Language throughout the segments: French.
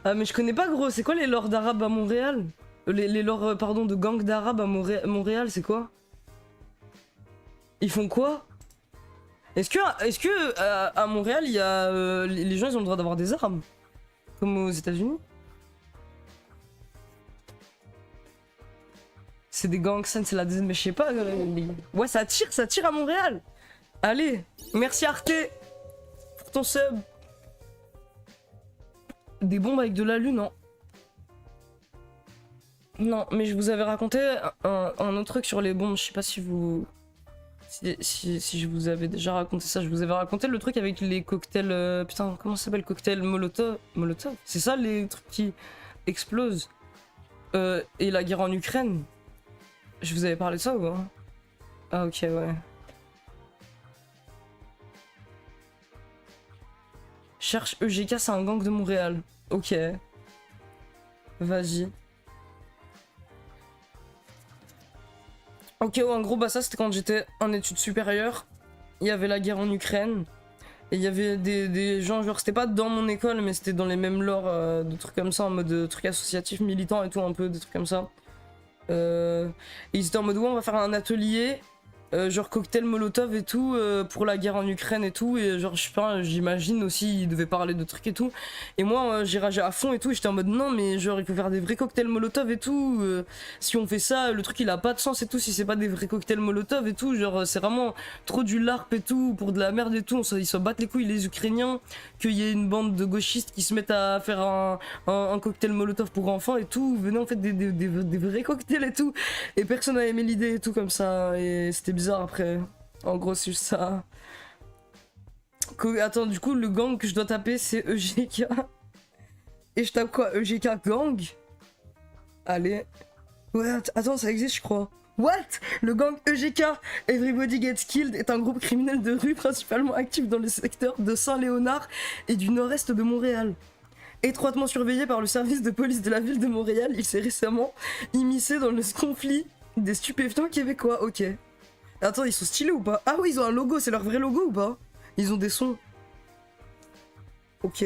Ah mais je connais pas gros, c'est quoi les lords d'arabes à Montréal? Les lords, pardon, de gangs d'arabes à Montréal, c'est quoi? Ils font quoi? Est-ce que à Montréal, il y a les gens ils ont le droit d'avoir des armes? Comme aux États-Unis? C'est des gangsters, c'est la deuxième, mais je sais pas. Ouais, ça tire à Montréal! Allez, merci Arte pour ton sub. Des bombes avec de l'alu, non? Non, mais je vous avais raconté un autre truc sur les bombes, je sais pas si vous... Si je vous avais déjà raconté ça, je vous avais raconté le truc avec les cocktails... putain, comment ça s'appelle? Cocktail Molotov? Molotov? C'est ça les trucs qui explosent? Et la guerre en Ukraine? Je vous avais parlé de ça ou pas? Ah ok, ouais. Cherche EGK, c'est un gang de Montréal. Ok. Vas-y. Ok, ouais, en gros, bah ça c'était quand j'étais en études supérieures. Il y avait la guerre en Ukraine. Et il y avait des gens, genre c'était pas dans mon école, mais c'était dans les mêmes lores, de trucs comme ça, en mode trucs associatifs, militants et tout, un peu, des trucs comme ça. Et ils étaient en mode, ouais, on va faire un atelier. Genre cocktail Molotov et tout pour la guerre en Ukraine et tout, et genre je sais pas, j'imagine aussi ils devaient parler de trucs et tout, et moi j'ai ragé à fond et tout, et j'étais en mode non mais genre il faut faire des vrais cocktails Molotov et tout, si on fait ça le truc il a pas de sens et tout si c'est pas des vrais cocktails Molotov et tout, genre c'est vraiment trop du larp et tout pour de la merde et tout, ils se battent les couilles les Ukrainiens, qu'il y ait une bande de gauchistes qui se mettent à faire un cocktail Molotov pour enfants et tout, venez en fait des vrais cocktails et tout, et personne n'a aimé l'idée et tout comme ça, et c'était bizarre après. En gros, c'est juste ça. Attends, du coup, le gang que je dois taper, c'est EGK. Et je tape quoi? EGK gang? Allez. Ouais, attends, ça existe, je crois. What? Le gang EGK, Everybody Gets Killed, est un groupe criminel de rue principalement actif dans le secteur de Saint-Léonard et du nord-est de Montréal. Étroitement surveillé par le service de police de la ville de Montréal, il s'est récemment immiscé dans le conflit des stupéfiants québécois. Ok. Attends, ils sont stylés ou pas? Ah oui, ils ont un logo, c'est leur vrai logo ou pas? Ils ont des sons. Ok.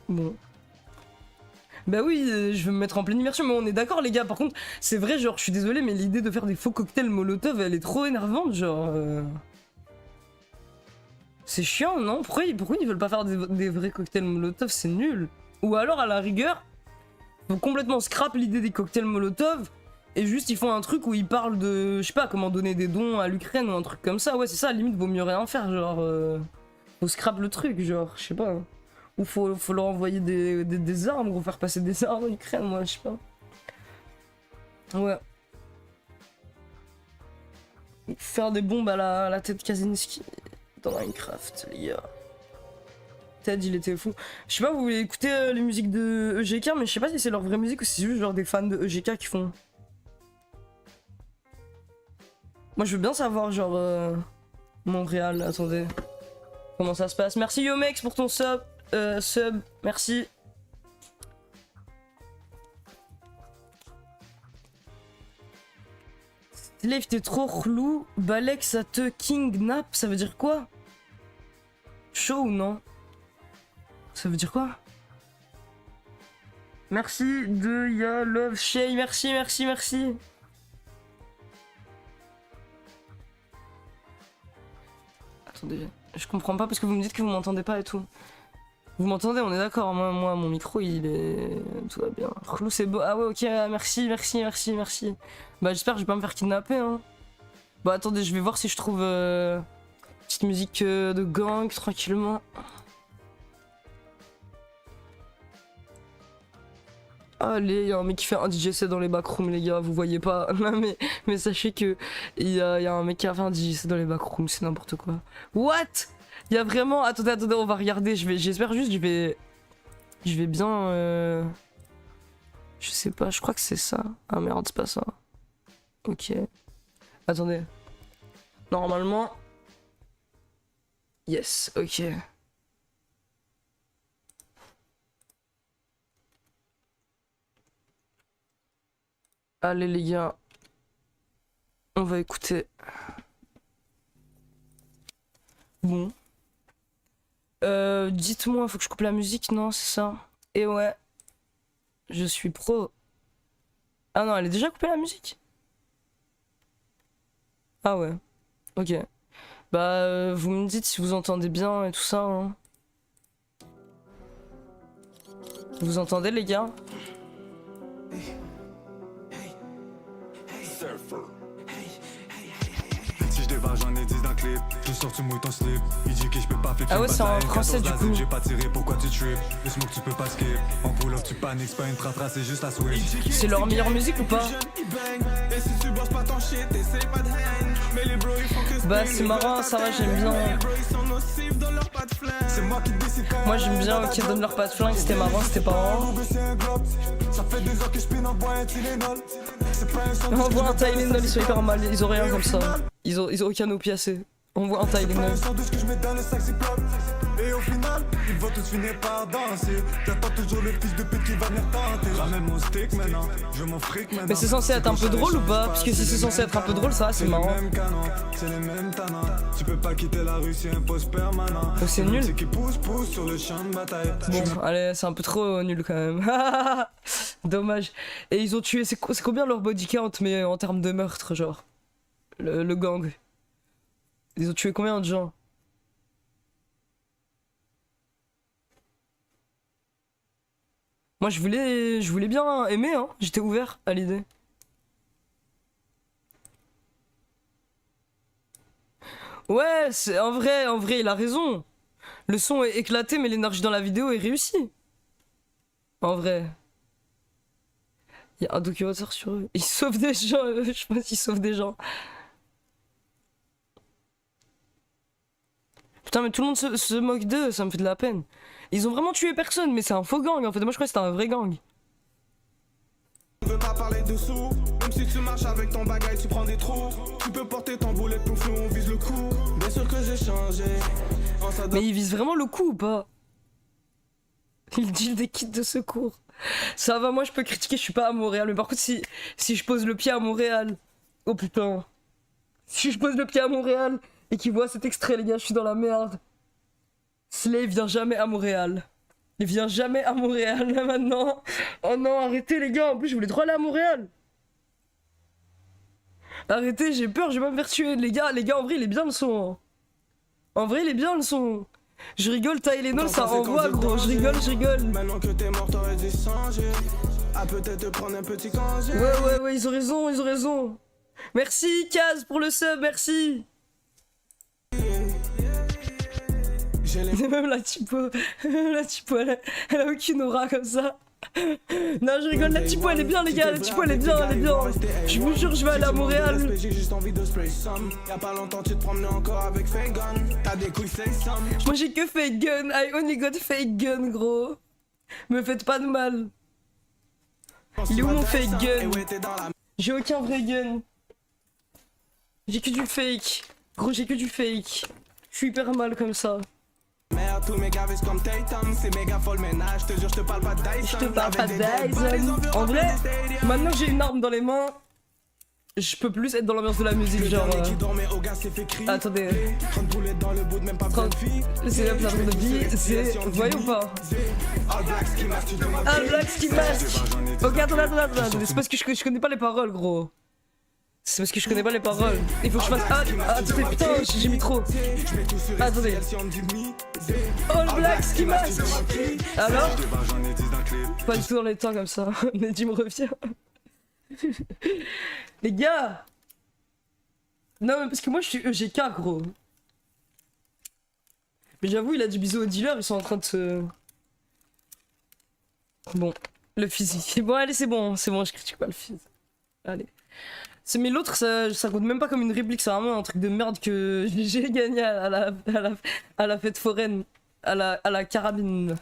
Bon. Bah oui, je vais me mettre en pleine immersion, mais on est d'accord les gars, par contre, c'est vrai, genre, je suis désolé, mais l'idée de faire des faux cocktails Molotov, elle est trop énervante, genre... C'est chiant, non? Pourquoi ils veulent pas faire des vrais cocktails Molotov? C'est nul. Ou alors, à la rigueur, faut complètement scrap l'idée des cocktails Molotov, et juste ils font un truc où ils parlent de, je sais pas, comment donner des dons à l'Ukraine ou un truc comme ça. Ouais, c'est ça, à la limite, vaut mieux rien faire, genre... faut scrap le truc, genre, je sais pas. Ou faut leur envoyer des armes, ou faire passer des armes en Ukraine, moi, je sais pas. Ouais. Faire des bombes à la tête Kaczynski dans Minecraft, les gars. Ted, il était fou. Je sais pas, vous voulez écouter les musiques de EGK, mais je sais pas si c'est leur vraie musique ou si c'est juste genre des fans de EGK qui font. Moi, je veux bien savoir, genre, Montréal, attendez. Comment ça se passe? Merci Yomex pour ton sub. Merci. Slave, t'es trop relou. Balek, ça te kidnappe, ça veut dire quoi? Chaud ou non? Ça veut dire quoi? Merci de Ya Love Shay, merci. Attendez, je comprends pas parce que vous me dites que vous m'entendez pas et tout. Vous m'entendez, on est d'accord, moi, mon micro, il est... Tout va bien. Relou, c'est beau. Ah ouais, ok, merci. Bah, j'espère que je vais pas me faire kidnapper, hein. Bah, attendez, je vais voir si je trouve... petite musique de gang, tranquillement. Allez, il y a un mec qui fait un DJ set dans les backrooms, les gars, vous voyez pas. Non, mais sachez que il y a un mec qui a fait un DJ set dans les backrooms, c'est n'importe quoi. What? Il y a vraiment... Attendez, on va regarder, j'espère juste, je vais bien... Je sais pas, je crois que c'est ça. Ah merde, c'est pas ça. Ok. Attendez. Normalement... Yes, ok. Allez les gars. On va écouter. Bon. Dites-moi, faut que je coupe la musique, non, c'est ça? Et ouais. Je suis pro. Ah non, elle est déjà coupée la musique? Ah ouais. Ok. Bah, vous me dites si vous entendez bien et tout ça. Hein. Vous entendez les gars? Si je débarque, j'en ai 10 d'un clip. Je sors, tu mouilles ton slip. Il dit que je peux pas flip. Ah ouais, c'est en français du coup. J'ai pas tiré, pourquoi tu trip? Le smoke, tu peux pas skip. En pull up, tu paniques, c'est pas une tratra, c'est juste la switch. C'est leur meilleure musique ou pas? Bah, c'est marrant, ça va, j'aime bien. Moi, j'aime bien qu'ils donnent leur pas de flingue, c'était marrant, c'était pas marrant. On voit un Tylenol, ils sont hyper mal, ils ont rien comme ça. Ils ont aucun opiacé. On voit un Tylenol. Et au final, ils vont tous finir par danser. J'attends toujours le fils de pute qui va venir tenter. Ramène mon stick maintenant, je veux mon fric maintenant. Mais c'est censé être un peu drôle ou pas? Parce que si c'est censé être un peu drôle, ça c'est marrant. C'est les mêmes tanins. Tu peux pas quitter la rue, c'est un poste permanent. Oh, c'est nul. C'est qui pousse sur le champ de bataille. Bon, allez, c'est un peu trop nul quand même. Dommage. Et ils ont tué, c'est combien leur body count, mais en termes de meurtre, genre? Le gang. Ils ont tué combien de gens? Moi je voulais bien aimer, hein. J'étais ouvert à l'idée. Ouais, c'est en vrai, il a raison. Le son est éclaté, mais l'énergie dans la vidéo est réussie. En vrai. Il y a un documentaire sur eux. Ils sauvent des gens, je pense qu'ils sauvent des gens. Putain, mais tout le monde se moque d'eux, ça me fait de la peine. Ils ont vraiment tué personne, mais c'est un faux gang en fait. Moi je crois que c'était un vrai gang. Je veux pas parler dessous, même si tu marches avec ton bagage, tu prends des trous. Tu peux porter ton boulet pour flou, on vise le coup. Bien sûr que j'ai changé. Mais ils visent vraiment le coup ou pas? Ils deal des kits de secours. Ça va, moi je peux critiquer, je suis pas à Montréal. Mais par contre, si je pose le pied à Montréal. Oh putain. Si je pose le pied à Montréal et qu'ils voient cet extrait, les gars, je suis dans la merde. Slay vient jamais à Montréal. Il vient jamais à Montréal là maintenant. Oh non, arrêtez les gars, en plus je voulais trop aller à Montréal. Arrêtez, j'ai peur, je vais pas me faire tuer. Les gars, en vrai il est bien le son. En vrai il est bien le son. Je rigole, Tylenol ça envoie gros, je rigole. Maintenant que t'es mort, t'aurais dû changer. À peut-être te prendre un petit congé. Ouais, ils ont raison. Merci Kaz pour le sub, merci. Même la typo, elle a aucune aura comme ça. Non, je rigole, la typo elle est bien les gars, la typo elle est bien. Je vous jure, je vais aller à Montréal. J'ai juste envie de spray some. Y'a pas longtemps tu te promenais encore avec fake gun. T'as des couilles say some. Moi j'ai que fake gun, I only got fake gun gros. Me faites pas de mal. Il est où mon fake gun? J'ai aucun vrai gun. J'ai que du fake. Gros, j'ai que du fake. Je suis hyper mal comme ça. Merde, tous mes gars visent comme Tatum, c'est méga folle ménage, je te jure, je te parle pas de Dyson. Je te parle pas de Dyson. En vrai, maintenant que j'ai une arme dans les mains, je peux plus être dans l'ambiance de la musique, genre. Attendez. 30 boulettes dans le bout de même pas besoin de filles. C'est la plateforme de vie, c'est. Vous voyez ou pas? All Black Ski Mask, tu demandes. All Black Ski Mask. Ok, attendez. C'est parce que je connais pas les paroles, gros. C'est parce que je connais pas les paroles. Il faut que je fasse. Attendez, putain, j'ai mis trop. Attendez. All Black Ski Mask. Alors? Pas du tout dans les temps comme ça. Neddy me revient. Les gars. Non, mais parce que moi je suis EGK, gros. Mais j'avoue, il a dit bisous aux dealers, ils sont en train de se. Bon, le physique. Bon, allez, c'est bon, je critique pas le physique. Allez. Mais l'autre, ça compte même pas comme une réplique, c'est vraiment un truc de merde que j'ai gagné à la fête foraine, à la carabine.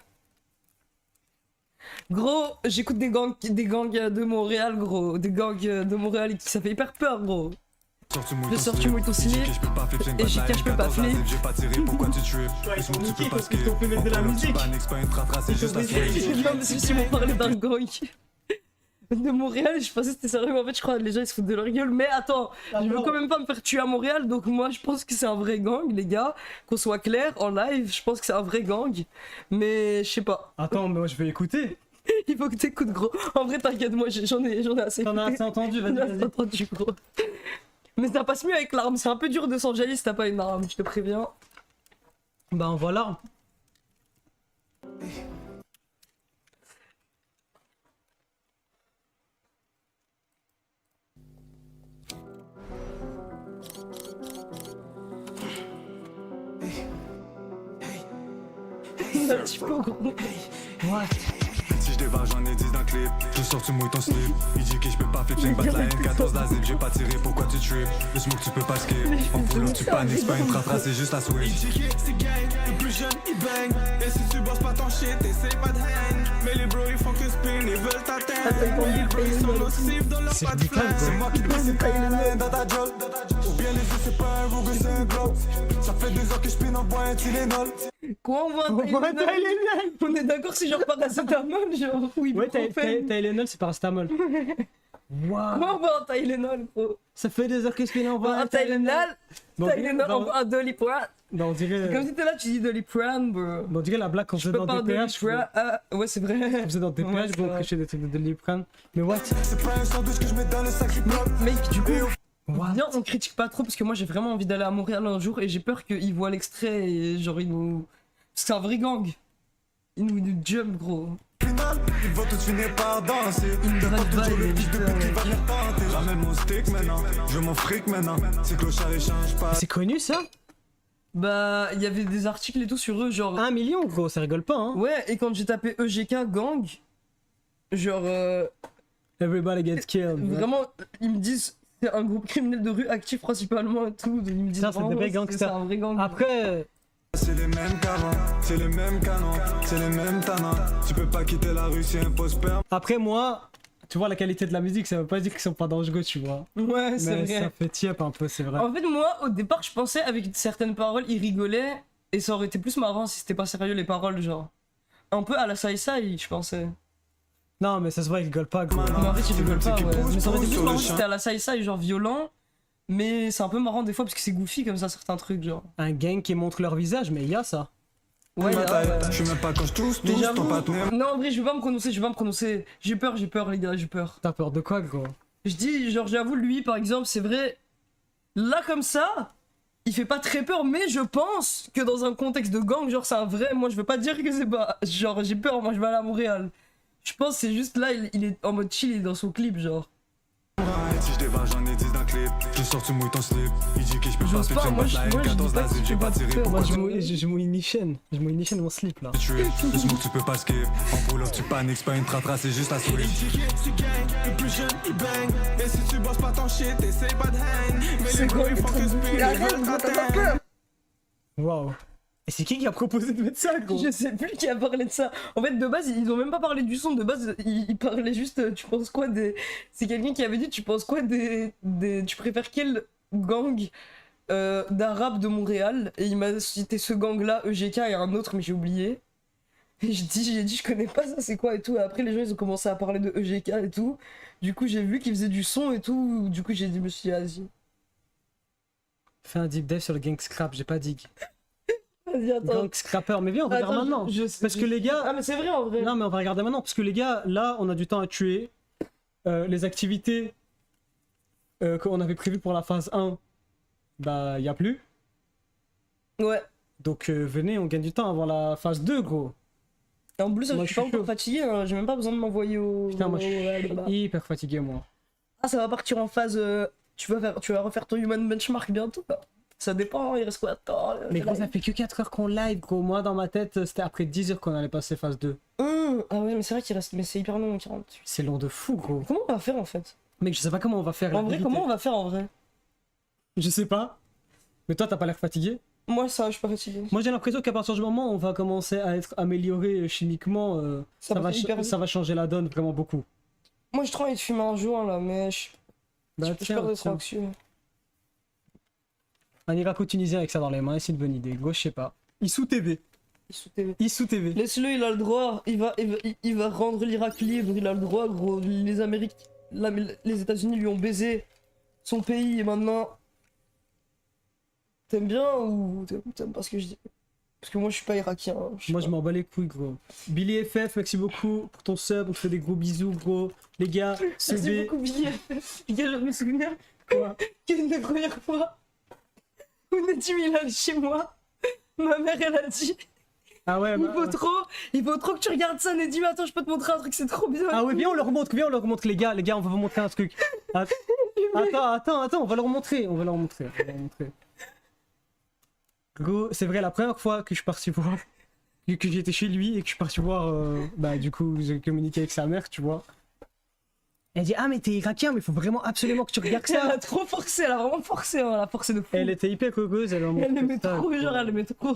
Gros, j'écoute des gangs de Montréal, gros. Des gangs de Montréal qui ça fait hyper peur, gros. Je sors, tu mouilles ton slip, et je cache peux pas flip. Non, mais si on parlait d'un gang. de Montréal, je pensais que c'était sérieux, mais en fait je crois que les gens ils se foutent de leur gueule. Mais attends, je veux quand même pas me faire tuer à Montréal, donc moi je pense que c'est un vrai gang, les gars. Qu'on soit clair, en live, je pense que c'est un vrai gang. Mais je sais pas. Attends, mais moi je vais écouter. Il faut que t'écoutes, gros. En vrai, t'inquiète, moi j'en ai assez. T'en as écouté. assez entendu, vas-y, J'en ai assez vas-y. entendu, gros. Mais ça passe mieux avec l'arme, c'est un peu dur de s'enjailler si t'as pas une arme, je te préviens. Bah voilà. Un petit peu, gros. Si je débarque, j'en ai 10 dans le clip. Je sors, tu mouilles ton slip. Il dit que je peux pas flip, j'ai battre la haine. 14 la zip, j'ai pas tiré, pourquoi tu trip? Le smoke, tu peux pas skip. En pull tu paniques, c'est pas une trace, c'est juste la switch. C'est gang, le plus jeune il bang. Et si tu bosses pas ton shit, essaye pas de hang. Mais les bros ils font que spin, ils veulent t'atteindre. Les bros ils sont nocifs dans leur C'est pas de ridicule, flingue. bro. C'est moi qui dois c'est pas une main dans ta job. Ou bien les yeux, c'est pas un rouge, c'est un globe. Ça fait 2 heures que je pine en bois un Tylenol. Quoi, on voit un voit un Tylenol? On est d'accord, c'est genre paracétamol, genre oui, Ouais, ibuprofène. Tylenol, c'est paracétamol. Waouh. Comment on voit un Tylenol, gros? Ça fait 2 heures que je fais l'envoi. Un Tylenol, Bon, Tylenol, on voit un Doliprane. on dirait. Comme si t'es là, tu dis Doliprane, bro. Bon, on dirait la blague qu'on Je faisait peux dans pas DPH. Doliprane. Ah, ouais, c'est vrai. On faisait dans DPH, Ouais, c'est bon, on vrai. prêchait des trucs de Doliprane. Mais what? C'est pas un sandwich que je mets dans le sac Ziploc. Mec, du coup, What? viens, on critique pas trop parce que moi j'ai vraiment envie d'aller à Montréal un jour et j'ai peur qu'ils voient l'extrait et genre ils nous. Parce que c'est un vrai gang. Ils nous jump, gros. Final, ils vont tous finir par danser. Une T'as pas drague toujours le vibe, fils de putain, pute qui va mec. me tenter. J'amène mon stick maintenant, je veux mon fric maintenant. C'est clochard et change pas. C'est connu ça? Bah, il y avait des articles et tout sur eux, genre. 1 million, gros, ça rigole pas, hein? Ouais, et quand j'ai tapé EGK gang, genre. Everybody gets killed. Vraiment, ils me disent. C'est un groupe criminel de rue actif principalement et tout. Ils me disent. Ça, c'est des vraiment, vrais gangsters. C'est un vrai gang. Après, C'est les mêmes qu'avant, c'est les mêmes canons, c'est les mêmes tannants. Tu peux pas quitter la rue si un post sperme. après moi, tu vois la qualité de la musique, ça veut pas dire qu'ils sont pas dangereux, tu vois. Ouais, c'est Mais vrai. ça fait tiep un peu, c'est vrai. En fait, moi, au départ, je pensais avec certaines paroles, ils rigolaient et ça aurait été plus marrant si c'était pas sérieux les paroles, genre. Un peu à la Sai Sai, je pensais. Non, mais ça se voit, ils rigolent pas, gros. Mais en fait, ils rigolent pas, qui ouais. pousse, Mais ça aurait été pousse plus sur le marrant si champ. c'était à la Sai Sai, genre violent. Mais c'est un peu marrant des fois parce que c'est goofy comme ça, certains trucs, genre. Un gang qui montre leur visage, mais il y a ça. Ouais, Ma là, taille, ouais. je suis même pas quand je touche, Mais touche ton j'avoue. partenaire. Non, en vrai, je vais pas me prononcer. J'ai peur, les gars, j'ai peur. T'as peur de quoi, gros? Je dis, genre, j'avoue, lui, par exemple, c'est vrai. Là, comme ça, il fait pas très peur, mais je pense que dans un contexte de gang, genre, c'est un vrai. Moi, je veux pas dire que c'est pas. Genre, j'ai peur, moi, je vais aller à Montréal. Je pense que c'est juste là, il est en mode chill, il est dans son clip, genre. Si je débarque, j'en ai 10 dans le clip. Je sors, tu mouilles ton slip. Il dit que je peux pas J'ose flip, pas, j'ai moi, battre la haine. je dis 14 pas la que zip, tu j'ai fais pas pas tiré, peur, pourquoi moi, tu Je mouille une chaîne. Je mouille une chaîne mon slip là. tuer? Le smoke, tu peux pas skip. En pull tu paniques, c'est pas une tratra, c'est juste la switch. C'est gang, le plus jeune il bang. Et si tu bosses pas ton shit, essaye pas de hang. Mais les C'est bros quoi, ils font que spin, ils veulent t'atteindre. Waouh. Et c'est qui a proposé de mettre ça, gros? Je sais plus qui a parlé de ça. En fait, de base, ils ont même pas parlé du son. De base, ils parlaient juste. Tu penses quoi des. C'est quelqu'un qui avait dit. Tu penses quoi des. Tu préfères quel gang d'arabes de Montréal? Et il m'a cité ce gang-là, EGK et un autre, mais j'ai oublié. Et j'ai dit, je connais pas ça, c'est quoi et tout. Et après, les gens, ils ont commencé à parler de EGK et tout. Du coup, j'ai vu qu'ils faisaient du son et tout. Du coup, j'ai dit, je me suis dit, vas-y. Fais un deep dive sur le gang scrap, j'ai pas dit. Vas-y, attends. Gang scrapper, mais viens, on regarde Attends, maintenant. je- Parce que les gars. Ah, mais c'est vrai en vrai. Non, mais on va regarder maintenant, parce que les gars, là, on a du temps à tuer. Les activités qu'on avait prévues pour la phase 1, bah, y a plus. Ouais. Donc, venez, on gagne du temps avant la phase 2, gros. Et en plus, Moi, je je suis pas suis encore chaud. fatigué, hein. J'ai même pas besoin de m'envoyer au. Putain, moi, je suis au- hyper fatigué, moi. Ah, ça va partir en phase. Tu vas refaire ton human benchmark bientôt là. Ça dépend, hein, il reste quoi de temps Mais gros, ça fait que 4 heures qu'on live, gros. Moi, dans ma tête, c'était après 10 heures qu'on allait passer phase 2. Ah ouais, mais c'est vrai qu'il reste. Mais c'est hyper long, 48. C'est long de fou, gros. Comment on va faire en fait? Mec, je sais pas comment on va faire. la En vrai, vérité. comment on va faire en vrai? Je sais pas. Mais toi, t'as pas l'air fatigué. Moi, ça, je suis pas fatigué. Moi, j'ai l'impression qu'à partir du moment où on va commencer à être amélioré chimiquement, Ça va hyper vite. ça va changer la donne vraiment beaucoup. Moi, j'ai trop envie de fumer un joint là, mais je Bah, je tiens, perds d'être tiens. anxieux. Un Irako tunisien avec ça dans les mains, c'est une bonne idée. Gauche, je sais pas. Issou TV. Issou TV. Issou TV. Laisse-le, il a le droit. Il va rendre l'Irak libre. Il a le droit, gros. Les États-Unis lui ont baisé son pays et maintenant. T'aimes bien ou t'aimes pas ce que je dis? Parce que moi je suis pas irakien. Hein, Moi je m'en bats les couilles, gros. Billy FF, merci beaucoup pour ton sub. On te fait des gros bisous, gros. Les gars, Merci CB. beaucoup, Billy. Les gars, je me souviens Quoi qu'une des premières fois où Nedim il allait chez moi, ma mère elle a dit. Ah ouais, bah, Il faut trop que tu regardes ça, Nedim. Attends, je peux te montrer un truc, c'est trop bien. Ah ouais, viens on leur montre, les gars, on va vous montrer un truc. Attends, on va leur montrer. Gros, c'est vrai, la première fois que je suis parti voir, que j'étais chez lui et que je suis parti voir, bah du coup j'ai communiqué avec sa mère, tu vois. Elle dit ah mais t'es irakien, mais il faut vraiment absolument que tu regardes Elle ça. a trop forcé, elle a vraiment forcé, hein, elle a forcé de fou. Elle était hyper coqueuse, elle m'a montré Elle aimait ça, trop, quoi. genre elle aimait trop.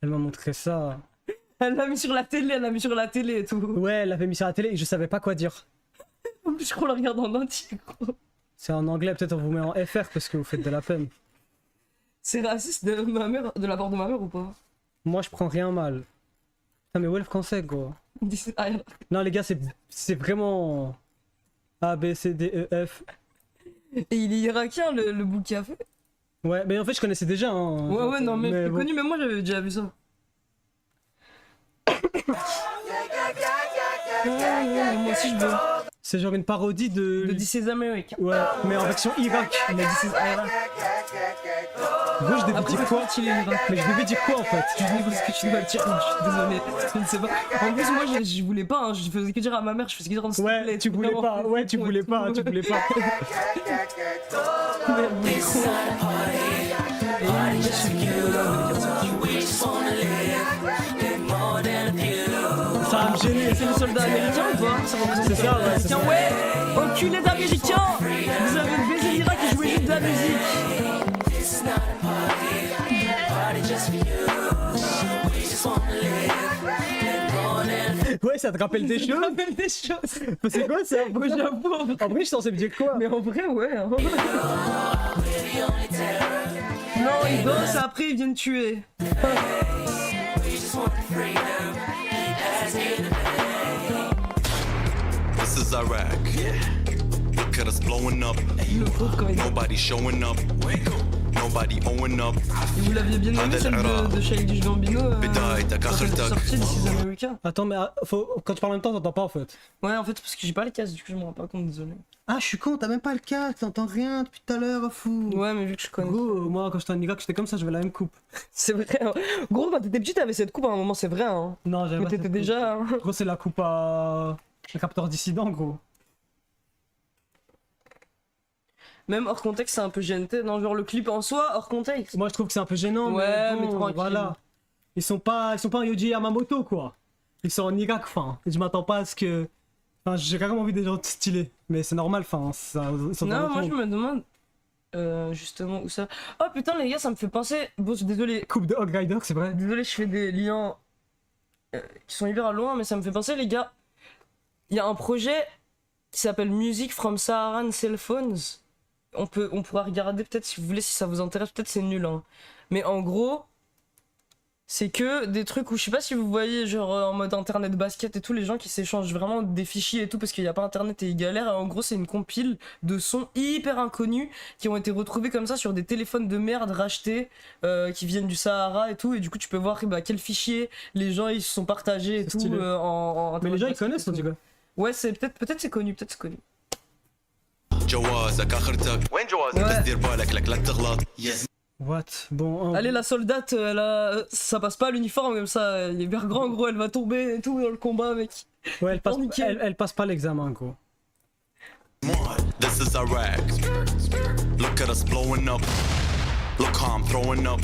Elle m'a montré ça. Elle l'a mis sur la télé, et tout. Ouais, elle l'avait mis sur la télé et je savais pas quoi dire. En plus, je crois qu'on la regarde en entier, gros. C'est en anglais, peut-être on vous met en FR parce que vous faites de la peine. C'est raciste de la part de ma mère ou pas? Moi je prends rien mal. Putain mais ouais le français gros. Ah, Non les gars c'est vraiment A, B, C, D, E, F. et il est irakien, le bout qu'il a fait. Ouais mais en fait je connaissais déjà hein. Ouais, non, mais c'est bon. connu, mais moi j'avais déjà vu ça. Moi aussi je veux. C'est genre une parodie de... De This is America. Ouais mais en version Irak. Mais This is Irak. Gros je devais Après, dire quoi? il est irak. Mais je devais dire quoi en fait? Je sais pas ce que tu dois dire, je suis désolé. Je ne sais pas. En plus, moi je voulais pas, hein, je faisais que dire à ma mère, je faisais que dire en s'il te Ouais plaît, tu voulais pas, ouais tu voulais pas. Et il est Ça va me gêner. c'est le soldat américain ou pas? Ça représente C'est ça, ouais, c'est Tiens, ça. ouais, enculé d'américains. Vous avez baisé l'Irak et joué juste de la musique. Ouais ça te rappelle des Je choses? me rappelle des choses. Mais c'est quoi ça? Moi j'avoue, en vrai. En vrai je suis censé me dire quoi? Mais en vrai, ouais. Hein. Non, ils bossent, après ils viennent tuer. This is Iraq. Look at us blowing up. Le pauvre quand il Nobody showing up. Nobody owing up. Et vous l'aviez bien aimé celle de Childish Gambino بداية quand elle était آخرتك. sortie de This America. Attends mais quand tu parles en même temps t'entends pas en fait. Ouais, en fait, parce que j'ai pas les cases, du coup je me rends pas compte, désolé. Ah je suis con, t'as même pas le casque, t'entends rien depuis tout à l'heure, fou. Ouais, mais vu que je connais. Gros, moi quand j'étais en Irak j'étais comme ça, j'avais la même coupe. C'est vrai. Hein. Gros, quand t'étais petit, t'avais cette coupe à un moment, c'est vrai. Hein. Non j'avais Mais pas t'étais cette coupe. déjà. Hein. Gros c'est la coupe à... Le capteur dissident gros. Même hors contexte, c'est un peu GNT. Non, genre le clip en soi, hors contexte. Moi je trouve que c'est un peu gênant Ouais, mais, mais bon, tranquille. voilà. Ils sont pas en Yoji Yamamoto quoi. Ils sont en Irak, enfin. Et je m'attends pas à ce que... Enfin j'ai carrément envie des gens stylés. Mais c'est normal, enfin. Ils sont dans Non, le moi temps. je me demande. Justement où ça. Oh putain, les gars, ça me fait penser. Bon, désolé. Coupe de Hog Rider, c'est vrai. Désolé, je fais des liens qui sont hyper loin, mais ça me fait penser, les gars. Il y a un projet qui s'appelle Music from Saharan Cell Phones. On pourra regarder peut-être si vous voulez, si ça vous intéresse. Peut-être c'est nul, hein. Mais en gros, c'est que des trucs où je sais pas si vous voyez, genre en mode internet basket et tout, les gens qui s'échangent vraiment des fichiers et tout parce qu'il n'y a pas internet et ils galèrent. Et en gros, c'est une compile de sons hyper inconnus qui ont été retrouvés comme ça sur des téléphones de merde rachetés qui viennent du Sahara et tout. Et du coup, tu peux voir bah, quels fichiers les gens ils se sont partagés et C'est tout. stylé. En Mais les gens ils internet connaissent basket en et tout tout. cas. Ouais, c'est peut-être c'est connu, peut-être c'est connu. جوازك آخرتك. وين جوازك؟ Ouais. بس دير بالك لك لا تغلط. What? Bon, Allez, la soldate, ça passe pas à l'uniforme comme ça. Il est hyper grand, gros, elle va tomber et tout dans le combat, mec. ouais, nickel. elle passe pas l'examen gros. This is Iraq. Look at us blowing up. Look how I'm throwing up.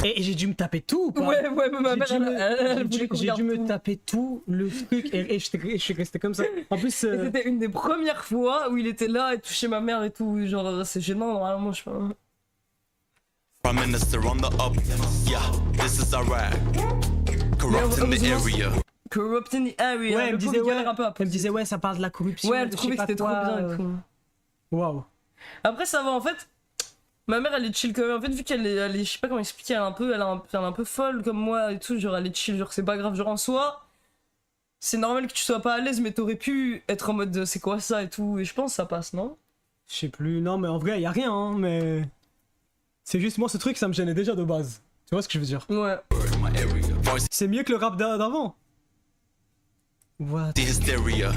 Et j'ai dû me taper tout ou pas? Ouais, mais ma mère, J'ai dû elle voulait qu'on j'ai regarde dû me tout. taper tout le truc et je suis resté comme ça. En plus, Et c'était une des premières fois où il était là et touchait ma mère et tout. Genre, c'est gênant, normalement, je sais pas. Prime Minister on the up. Yeah, this is Iraq. Corrupt in the area. Corrupt in the area. ouais, elle le me pauvre, disait il galère ouais, un peu après. elle me disait ouais, ça parle de la corruption. Ouais, elle de je trouvait sais que c'était pas trop quoi, bien et tout. Waouh. Après, ça va, en fait. Ma mère, elle est chill quand même. En fait, vu qu'elle est, je sais pas comment expliquer, elle est un peu folle comme moi et tout. Genre, elle est chill, genre, c'est pas grave. Genre, en soi, c'est normal que tu sois pas à l'aise, mais t'aurais pu être en mode c'est quoi ça et tout. Et je pense que ça passe, non? Je sais plus, non, mais en vrai, y a rien, hein, mais. C'est juste, moi, ce truc, ça me gênait déjà de base. Tu vois ce que je veux dire? Ouais. C'est mieux que le rap d'avant. What? The hysteria.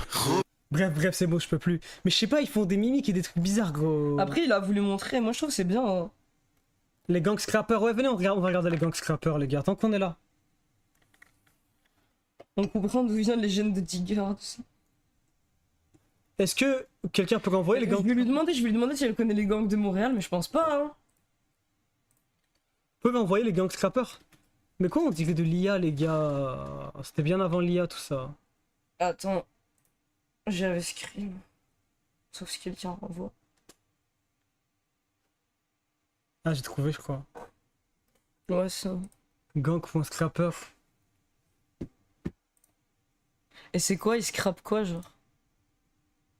Bref, c'est bon, je peux plus. Mais je sais pas, ils font des mimiques et des trucs bizarres, gros. Après, il a voulu montrer. Moi, je trouve que c'est bien. Hein. Les gang scrappers, ouais, venez, on va regarder les gang scrappers, les gars, tant qu'on est là. On comprend d'où viennent les gènes de Digger aussi. Est-ce que quelqu'un peut renvoyer les gangs? Je vais lui demander si elle connaît les gangs de Montréal, mais je pense pas. Hein. Vous pouvez envoyer les gang scrappers? Mais quoi, on dirait de l'IA, les gars? C'était bien avant l'IA, tout ça. Attends. J'avais Scream. Sauf si quelqu'un renvoie. Ah, j'ai trouvé, je crois. Ouais, ça. Gang.scrapper. Et c'est quoi? Il scrape quoi, genre?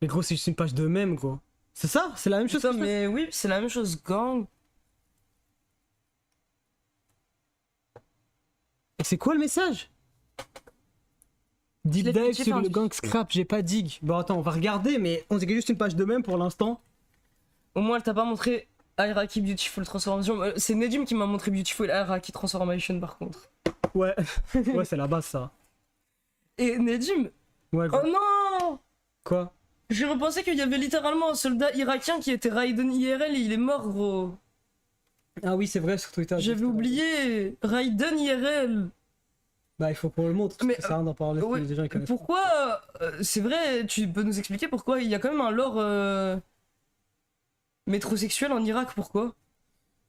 Mais gros, c'est juste une page de même, gros. C'est ça? C'est la même chose Putain, que ça? mais oui, c'est la même chose. Gang. Et c'est quoi le message? Deep l'ai dive cliqué sur par- le gang scrap, j'ai pas dig. Bon, attends, on va regarder, mais on dirait juste une page de même pour l'instant. Au moins, elle t'a pas montré Iraqi Beautiful Transformation. C'est Nedim qui m'a montré Beautiful Iraqi Transformation, par contre. Ouais, ouais, c'est la base, ça. Et Nedim. Ouais, gros. Oh non! Quoi? J'ai repensé qu'il y avait littéralement un soldat irakien qui était Raiden IRL et il est mort, gros. Ah oui, c'est vrai, sur Twitter. J'avais oublié. Raiden IRL. Bah, il faut qu'on le montre, Mais, ça sert à rien d'en parler, Ouais, les gens ils connaissent. pourquoi c'est vrai, tu peux nous expliquer pourquoi il y a quand même un lore métrosexuel en Irak, pourquoi?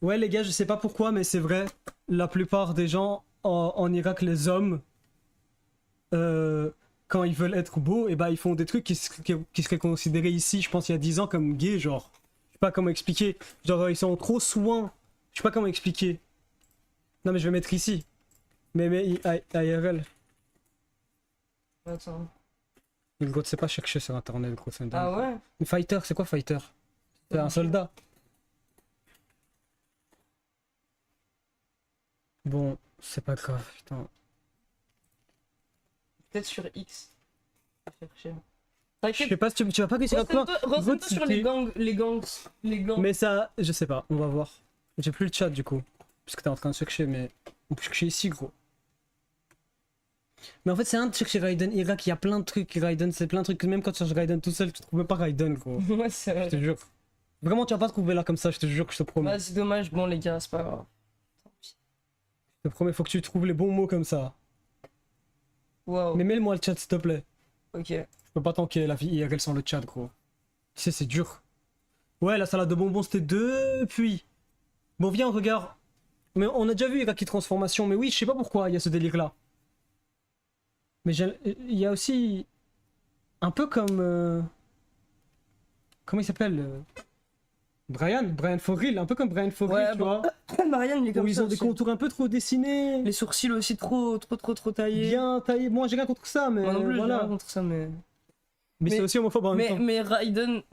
Ouais, les gars, je sais pas pourquoi, mais c'est vrai, la plupart des gens en Irak, les hommes, quand ils veulent être beaux, et bah ils font des trucs qui seraient considérés ici, je pense, il y a 10 ans comme gays, genre. Je sais pas comment expliquer. Genre, ils sont trop soins. Je sais pas comment expliquer. Non, mais je vais mettre ici. Mais IRL. Attends. Le gros, tu sais pas chercher sur internet, gros, c'est un dingue. Ah ouais? Mais Fighter, c'est quoi Fighter? C'est un soldat. Bon, c'est pas grave, putain. Peut-être sur X. Je vais chercher. Je T'inquiète. sais pas si tu vas pas réussir à quoi. Renseigne-toi sur les gangs. Mais ça, je sais pas, on va voir. J'ai plus le chat du coup. Puisque t'es en train de chercher, mais on peut chercher ici, gros. Mais en fait, c'est un de chercher Raiden Irak, il y a plein de trucs. Raiden, c'est plein de trucs. Même quand tu cherches Raiden tout seul, tu trouves même pas Raiden, gros. Ouais, c'est vrai. Je te jure. Vraiment, tu vas pas trouver là comme ça, je te jure que je te promets. Bah, c'est dommage, bon les gars, c'est pas grave. Je te promets, faut que tu trouves les bons mots comme ça. Wow. Mais mets-le-moi le chat, s'il te plaît. Ok. Je peux pas tanker la vie IRL sans le chat, gros. Tu sais, c'est dur. Ouais, la salade de bonbons, c'était depuis. Bon, viens, on regarde. Mais on a déjà vu Iraqi Transformation, mais oui, je sais pas pourquoi il y a ce délire-là. Mais il y a aussi. Un peu comme. Comment il s'appelle Brian For Real, un peu comme Brian For Real, Ouais, tu bon. vois. Marianne, il est comme Où ils ça ont des aussi. contours un peu trop dessinés. Les sourcils aussi trop taillés. Bien taillés. Moi, j'ai rien contre ça, mais. Moi non plus, j'ai voilà. rien contre ça, mais. Mais c'est aussi homophobe en même temps. Mais Raiden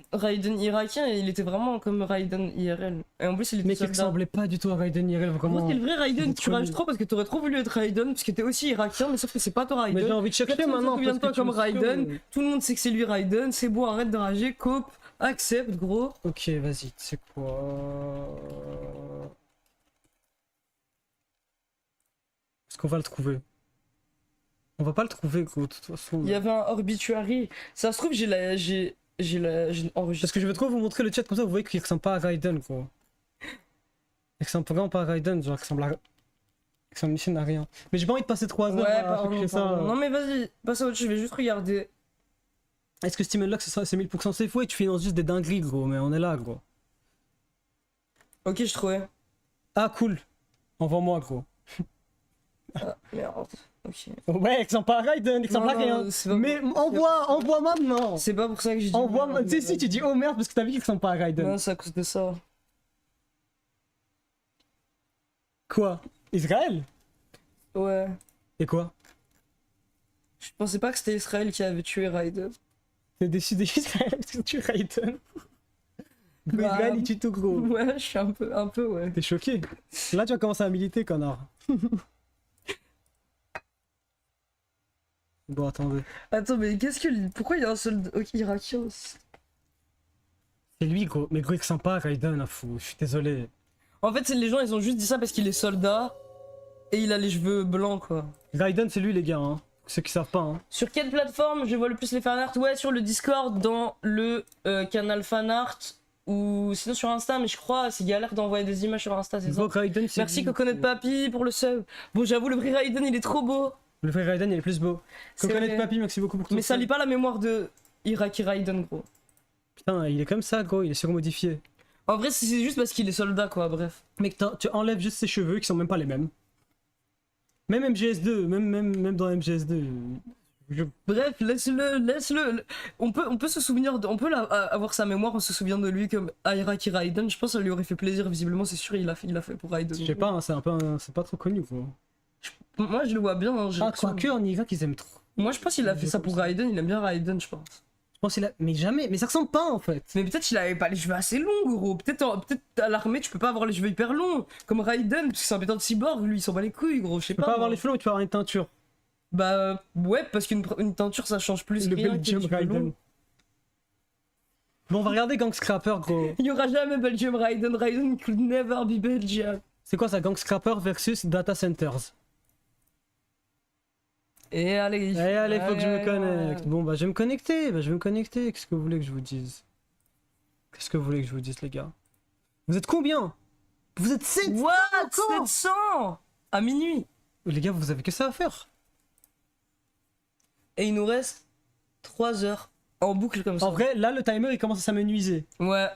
irakien, il était vraiment comme Raiden IRL. Et en plus, il était Mais qui soldat. ressemblait pas du tout à Raiden IRL, En vraiment. fait, le vrai Raiden, Vous tu rages trouvez- trop parce que t'aurais trop voulu être Raiden, parce que t'es aussi irakien, mais sauf que c'est pas toi Mais j'ai Raiden. envie de chercher Personne maintenant. se souvient de parce toi que tu comme me saoules. Raiden, tout le monde sait que c'est lui Raiden, c'est bon, arrête de rager, cope, accepte, gros. Ok, vas-y, c'est quoi? Est-ce qu'on va le trouver? On va pas le trouver, gros, de toute façon. Il y avait un Orbituary. Ça se trouve, j'ai enregistré. Parce que je vais trop vous montrer le chat comme ça, vous voyez qu'il ressemble pas à Raiden, gros. Il ressemble vraiment pas à Raiden, genre, il ressemble à. Il ressemble mission à rien. Mais j'ai pas envie de passer 3 heures Ouais, à pardon, chercher ça. pardon. Non, mais vas-y, passe à autre chose, je vais juste regarder. Est-ce que Steam Unlock c'est 1000% safe? Ouais, tu finances juste des dingueries, gros, mais on est là, gros. Ok, je trouvais. Ah, cool. Envoie-moi, gros. Ah, merde. Ok. Ouais, il ressemble pas à Raiden, il ressemble à Non, rien. c'est pas Mais pour- envoie maintenant. C'est pas pour ça que j'ai dit. Envoie. Tu sais, si tu dis oh merde, parce que t'as vu qu'il ressemble pas à Raiden. Non, c'est à cause de ça. Quoi? Israël? Ouais. Et quoi? Je pensais pas que c'était Israël qui avait tué Raiden. T'es déçu d'Israël parce que tu Raiden. Israël, il tue tout, gros. Ouais, je suis un peu, ouais. T'es choqué. Là, tu vas commencer à militer, connard. Bon, attendez. Attends, mais pourquoi il y a un soldat irakien aussi? C'est lui, gros. Mais gros, il ressemble pas à Raiden, à fou. Je suis désolé. En fait, les gens, ils ont juste dit ça parce qu'il est soldat et il a les cheveux blancs, quoi. Raiden, c'est lui, les gars, hein. Ceux qui savent pas, hein. Sur quelle plateforme je vois le plus les fanarts? Ouais, sur le Discord, dans le canal fanart, ou sinon sur Insta, mais je crois c'est galère d'envoyer des images sur Insta, c'est ça. Gros, Raiden, c'est Merci lui. Coconut Papy pour le sub. Bon, j'avoue, le vrai Raiden, il est trop beau. Le vrai Raiden, il est plus beau. C'est Coconut vrai. Papy, merci beaucoup pour ton Mais ça sub. lit pas la mémoire de Iraki Raiden, gros. Putain, il est comme ça, gros. Il est surmodifié. En vrai, c'est juste parce qu'il est soldat, quoi, bref. Mec, tu enlèves juste ses cheveux qui sont même pas les mêmes. Même MGS2, même dans MGS2. Bref, laisse-le. On peut se souvenir, avoir sa mémoire, on se souvient de lui comme Iraki Raiden. Je pense que ça lui aurait fait plaisir, visiblement, c'est sûr, il a fait pour Raiden. Je sais pas, hein, c'est pas trop connu, gros. Moi, je le vois bien. Hein, j'ai Ah, l'impression. quoique en Irak, ils aiment trop. Moi, je pense qu'il a fait ça pour Raiden, il aime bien Raiden, je pense. Je pense qu'il a. Mais jamais, mais ça ressemble pas en fait. Mais peut-être qu'il avait pas les cheveux assez longs, gros. Peut-être à l'armée, tu peux pas avoir les cheveux hyper longs. Comme Raiden, parce que c'est un pétant de cyborg, lui, il s'en bat les couilles, gros. Je sais Tu peux pas. pas avoir moi. les cheveux longs, tu peux avoir une teinture. Bah, ouais, parce qu'une teinture, ça change plus Le rien que Belgium les cheveux Raiden. longs. Bon, on va regarder Gang Scrapper, gros. Il y aura jamais Belgium Raiden. Raiden could never be Belgium. C'est quoi ça, Gang Scrapper versus Data Centers? Et allez, Allez, faut que je me allez, connecte. allez. Bon, bah, je vais me connecter. Qu'est-ce que vous voulez que je vous dise? Qu'est-ce que vous voulez que je vous dise, les gars? Vous êtes combien? Vous êtes 7? What? Encore 700 à minuit. Les gars, vous avez que ça à faire. Et il nous reste 3 heures en boucle comme ça. En vrai, là, le timer, il commence à s'amenuiser. Ouais.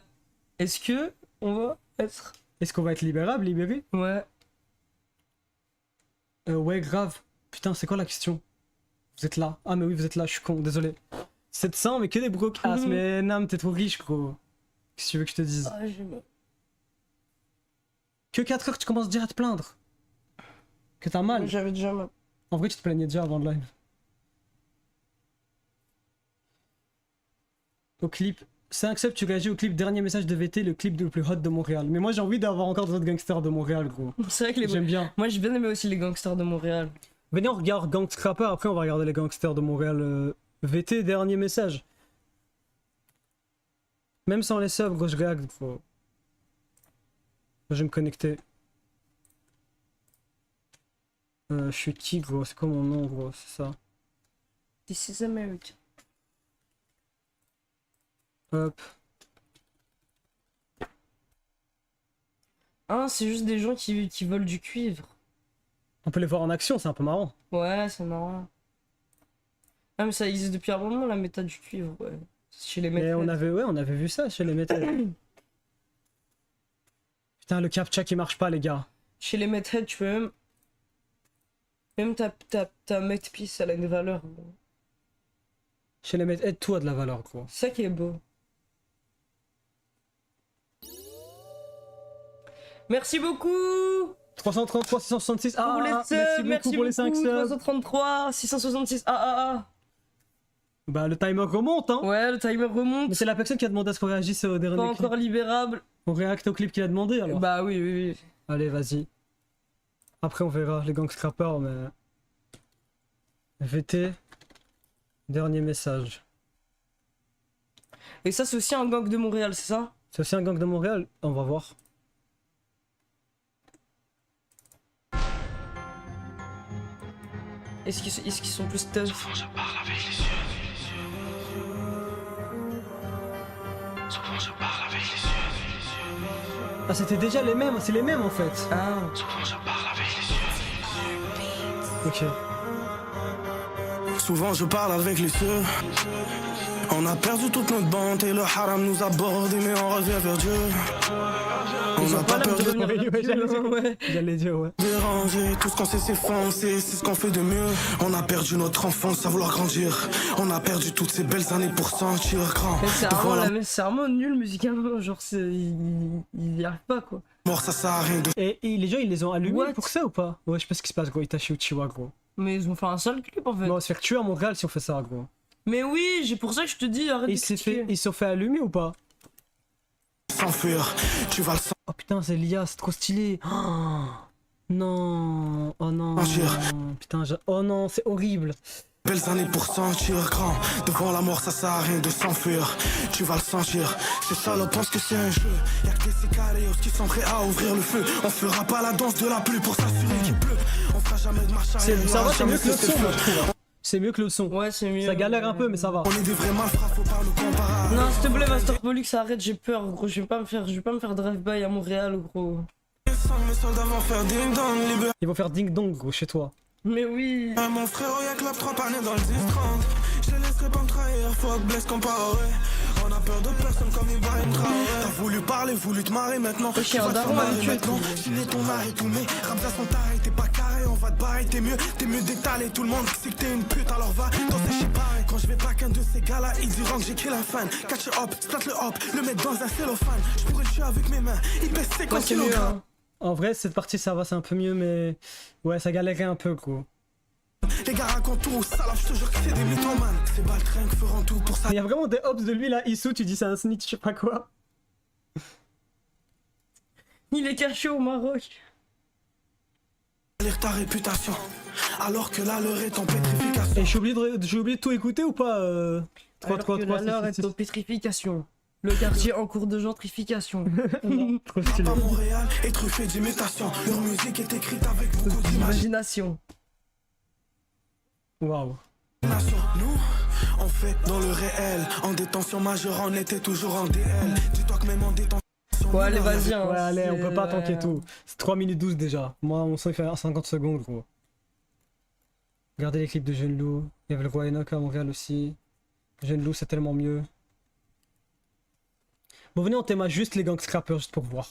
Est-ce que on va être... Est-ce qu'on va être libéré? Ouais. Ouais, grave. Putain, c'est quoi la question? Vous êtes là. Ah, mais oui, vous êtes là, je suis con, désolé. 700, mais que des brocasses. Mais Nam, t'es trop riche, gros. Qu'est-ce que tu veux que je te dise? Ah, j'ai mal. Que 4 heures, tu commences déjà à te plaindre. Que t'as mal. J'avais déjà mal. En vrai, tu te plaignais déjà avant le live. Au clip. 5 subs, tu réagis au clip dernier message de VT, le clip le plus hot de Montréal. Mais moi, j'ai envie d'avoir encore d'autres gangsters de Montréal, gros. C'est vrai que J'aime bien. Moi, j'ai bien aimé aussi les gangsters de Montréal. Venez, on regarde Gang Scrapper, après on va regarder les gangsters de Montréal. VT, dernier message. Même sans les subs, gros, je réagis, gros. Je vais me connecter. Je suis qui, gros? C'est quoi mon nom, gros? C'est ça. This is America. Hop. Ah, c'est juste des gens qui volent du cuivre. On peut les voir en action, c'est un peu marrant. Ouais, c'est marrant. Ah, mais ça existe depuis un moment, la méta du cuivre, ouais. Chez les Mais mecs. on avait vu ça chez les métals. Putain, le captcha qui marche pas, les gars. Chez les metheads, tu peux même ta meth piece, elle a une valeur. Gros. Chez les métals, tout a de la valeur, gros. C'est ça qui est beau. Merci beaucoup 333, 666. pour les subs, merci beaucoup pour les 5 subs. 333, 666, ah. Bah, le timer remonte, hein. Ouais, le timer remonte. Mais c'est la personne qui a demandé à ce qu'on réagisse au dernier Pas clip. encore libérable. On réacte au clip qu'il a demandé, alors. Bah oui. Allez, vas-y. Après, on verra les gang scrappers, mais... VT. Dernier message. Et ça, c'est aussi un gang de Montréal, c'est ça? C'est aussi un gang de Montréal? On va voir. Est-ce qu'ils sont plus tough? Souvent je parle avec les yeux. Souvent je parle avec les yeux. Ah, c'était déjà les mêmes, c'est les mêmes en fait. Ah. Souvent je parle avec les yeux. Ok. Souvent je parle avec les yeux. On a perdu toute notre bande et le haram nous a bordé, mais on revient vers Dieu. On n'a pas peur de Ouais. J'allais dire, ouais. déranger. Tout ce qu'on sait c'est foncer, c'est ce qu'on fait de mieux. On a perdu notre enfance à vouloir grandir. On a perdu toutes ces belles années pour sentir grand. Mais c'est Devant la vraiment nul musicalement, genre il y arrive pas quoi. mort, ça sert à rien de Et les gens, ils les ont allumés What? pour ça ou pas? Ouais, je sais pas ce qui se passe, gros. Itachi Uchiwa, gros. Mais ils ont fait un seul clip en fait. Bon, on va se faire tuer à Montréal si on fait ça, gros. Mais oui, j'ai pour ça que je te dis arrête Et de critiquer. ils se sont fait allumer ou pas? s'enfuir. Tu vas le sentir. Oh putain, c'est Lia, c'est trop stylé. Oh, non, oh non. Putain, oh non, c'est horrible. Belles années pour sentir grand. Devant la mort, ça sert à rien de s'enfuir. Tu vas le sentir. Ces salopes pensent que c'est un jeu. Y'a que des sicarios qui sont prêts à ouvrir le feu. On fera pas la danse de la pluie pour s'assurer qu'il pleut. On fera jamais de marche arrière. Ça va, c'est jamais mieux que le cesser son, le moi, feu. je trouve. C'est mieux que le son. Ouais, c'est mieux. Ça galère un peu, mais ça va. On est des vrais malfrats, faut pas nous comparer. Non, s'il te plaît, Master Pollux, arrête, j'ai peur, gros. Je vais pas me faire drive-by à Montréal, gros. Mes soldats vont faire ding dong, libère. Ils vont faire ding dong, gros, chez toi. Mais oui. Mon frère, y'a que la 3 panés dans le 10-30. Je te laisserai pas me trahir, fuck blesse comparé. On a peur de personne comme Ibrahim Traoré. T'as voulu parler, voulu te marrer maintenant. Wesh, y'a un Tu vas te daron marrer habitué, maintenant. tout. Signer ton arrêt, tous mes Ramza sont tarés. T'es pas carré, on va te barrer. T'es mieux d'étaler. Tout le monde sait que t'es une pute, alors va danser chez pareil. Quand je vais pas qu'un de ces gars-là, ils diront que j'ai kill un fan. Catch it up, splat le hop, le mettre dans un cellophane. Je pourrais le tuer avec mes mains, il pèse 50 Ouais, c'est mieux, kilogrammes. hein. En vrai, cette partie, ça va, c'est un peu mieux, mais. Ouais, ça galérait un peu, gros. Les gars racontent tout, salope, je te jure que c'est des mythomanes. Ces baltringues feront tout pour ça. Il y a vraiment des hops de lui là, Issou, tu dis c'est un snitch, je sais pas quoi. Il est caché au Maroc. Lire ta réputation, alors que la leur est en pétrification. Et j'ai oublié de tout écouter ou pas 3, Alors que la leur est en pétrification. Le quartier en cours de gentrification. Trop stylé. À Montréal est truffé d'imitations. Leur musique est écrite avec beaucoup Imagination. Waouh. d'imagination. Nous, on fait dans le réel. En détention majeure, on était toujours en DL. Dis-toi que même en détention. Ouais, allez, vas-y. Hein, Ouais, allez, on peut pas c'est- tanker tout. C'est 3 minutes 12 déjà. Moi, mon son il fait 50 secondes, gros. Regardez les clips de Jeune Loup. Il y avait le Roi Enoch à Montréal aussi. Jeune Loup, c'est tellement mieux. Bon, venez, on théma juste les gang scrappers, juste pour voir.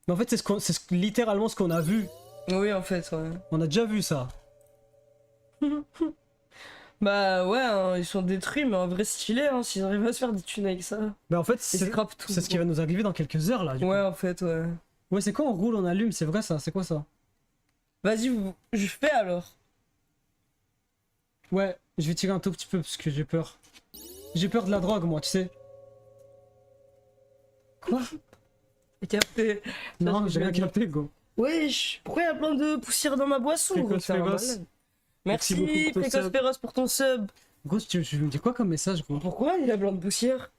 Mais en fait, c'est littéralement ce qu'on a vu. Oui, en fait, ouais. On a déjà vu ça. Bah ouais, hein, ils sont détruits, mais en vrai stylé, hein, s'ils arrivent à se faire des thunes avec ça. Mais en fait, Ils c'est scrapent tout. ce qui va nous arriver dans quelques heures là. Du Ouais, en fait, ouais. coup. Ouais, c'est quoi on roule, on allume, c'est vrai ça, c'est quoi ça? Vas-y, je fais alors. Ouais, je vais tirer un tout petit peu parce que j'ai peur. J'ai peur de la drogue, moi, tu sais. Quoi? J'ai capté. Non, Ça, j'ai rien je vais capté, go. Wesh, pourquoi il y a plein de poussière dans ma boisson? Précoce Gros, t'es un Féroce. malade. Merci Merci, beaucoup pour ton Précoce sub. Féroce pour ton sub. Gros, tu veux me dire quoi comme message, gros? Pourquoi il y a plein de poussière?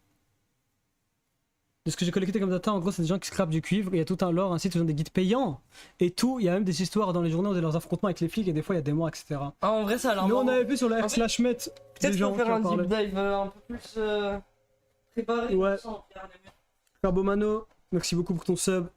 De ce que j'ai collecté comme data, en gros, c'est des gens qui scrapent du cuivre, il y a tout un lore, ainsi ils ont des guides payants. Et tout, il y a même des histoires dans les journaux de leurs affrontements avec les flics, et des fois il y a des morts, etc. Ah, en vrai, ça a l'air Nous, on marrant. avait vu sur la En fait, R/Met Peut-être des gens faut qui faire en un parlaient. deep dive un peu plus préparé. Ouais. sans faire les mêmes. Carbomano, merci beaucoup pour ton sub.